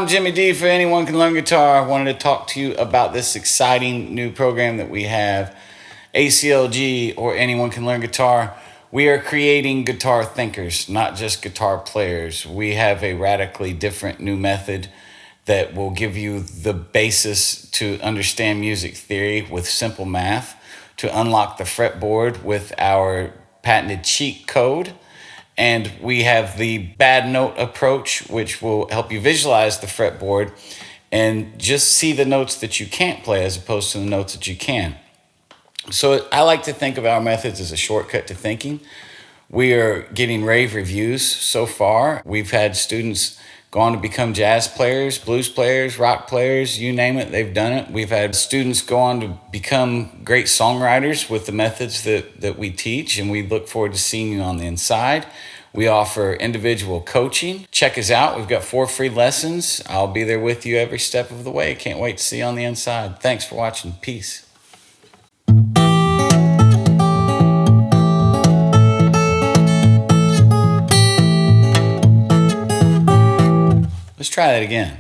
Jimmy D for Anyone Can Learn Guitar. I wanted to talk to you about this exciting new program that we have, ACLG, or Anyone Can Learn Guitar. We are creating guitar thinkers, not just guitar players. We have a radically different new method that will give you the basis to understand music theory with simple math, to unlock the fretboard with our patented cheat code. And we have the bad note approach, which will help you visualize the fretboard and just see the notes that you can't play as opposed to the notes that you can. So I like to think of our methods as a shortcut to thinking. We are getting rave reviews so far. We've had students go on to become jazz players, blues players, rock players, you name it, they've done it. We've had students go on to become great songwriters with the methods that we teach, and we look forward to seeing you on the inside. We offer individual coaching. Check us out. We've got 4 free lessons. I'll be there with you every step of the way. Can't wait to see you on the inside. Thanks for watching. Peace. Let's try that again.